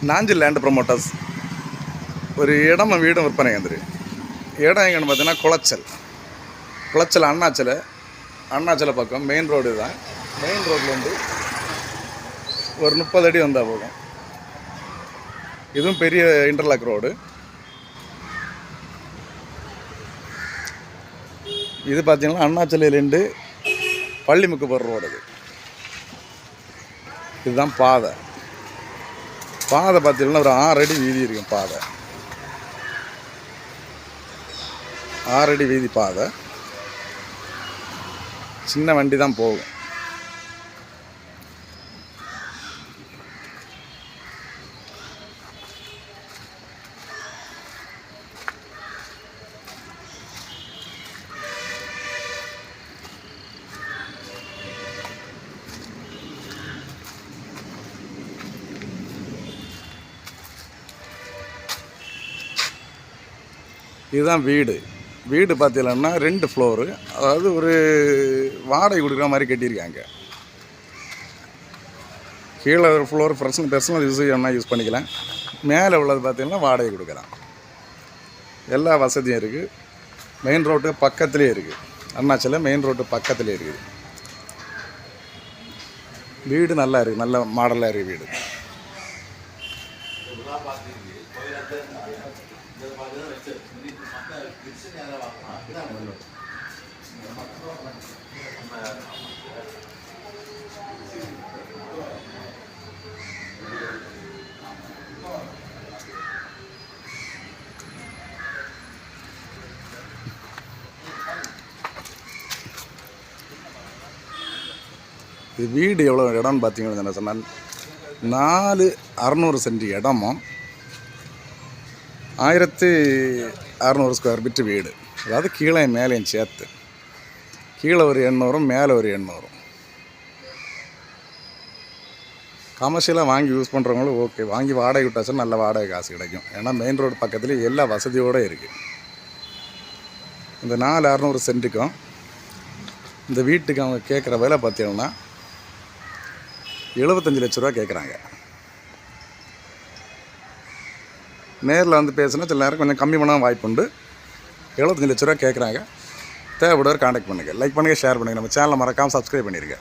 Nanjil land promoters ஒரு இடமும் வீடும் விற்பனை வந்துரு. இடம் எங்கன்னு பார்த்தீங்கன்னா குளச்சல் அண்ணாச்சலை பக்கம் மெயின் ரோடு தான். மெயின் ரோட்லேருந்து ஒரு 30 அடி வந்தால் போகும். இதுவும் பெரிய இன்டர்லாக் ரோடு. இது பார்த்தீங்கன்னா அண்ணாச்சலையிலேருந்து பள்ளிமுக்கு போகிற ரோடு. இதுதான் பாதை பார்த்தீங்கன்னா ஒரு 6 அடி வீதி இருக்கும். 6 அடி வீதி பாதை. சின்ன வண்டி தான் போகும். இதுதான் வீடு பார்த்தீங்கன்னா 2 ஃப்ளோரு. அதாவது ஒரு வாடகை கொடுக்குற மாதிரி கட்டியிருக்காங்க. கீழே ஒரு ஃப்ளோர் பர்சனல் யூஸ் பண்ணிக்கலாம். மேலே உள்ளது பார்த்தீங்கன்னா வாடகை கொடுக்கலாம். எல்லா வசதியும் இருக்குது. மெயின் ரோட்டு பக்கத்துலேயே இருக்குது. அண்ணாச்சலை மெயின் ரோட்டு பக்கத்துலேயே இருக்குது. வீடு நல்லா இருக்குது. நல்ல மாடலாக இருக்குது வீடு. இது வீடு எவ்வளோ இடம்னு பார்த்தீங்கன்னா சொன்னால் 4,600 சென்ட் இடமும் 1,600 ஸ்கொயர் ஃபீட் வீடு. அதாவது கீழே மேலேயும் சேர்த்து. கீழே ஒரு 800, மேலே ஒரு 800. கமர்ஷியலாக வாங்கி யூஸ் பண்ணுறவங்களும் ஓகே. வாங்கி வாடகை விட்டாச்சும் நல்ல வாடகை காசு கிடைக்கும். ஏன்னா மெயின் ரோடு பக்கத்துலேயே எல்லா வசதியோடு இருக்குது. இந்த 4,600 சென்ட்டுக்கும் இந்த வீட்டுக்கு அவங்க கேட்குற விலை பார்த்தீங்கன்னா 75 லட்ச ரூபா கேட்குறாங்க. நேரில் வந்து பேசுனா சில நேரம் கொஞ்சம் கம்மி பண்ண வாய்ப்பு உண்டு. 75 லட்ச ரூபா கேட்குறாங்க. தேவைப்படுவார் கான்டாக்ட் பண்ணுங்கள். லைக் பண்ணுங்கள், ஷேர் பண்ணுங்கள். நம்ம சேனலை மறக்காமல் சப்ஸ்கிரைப் பண்ணிடுங்க.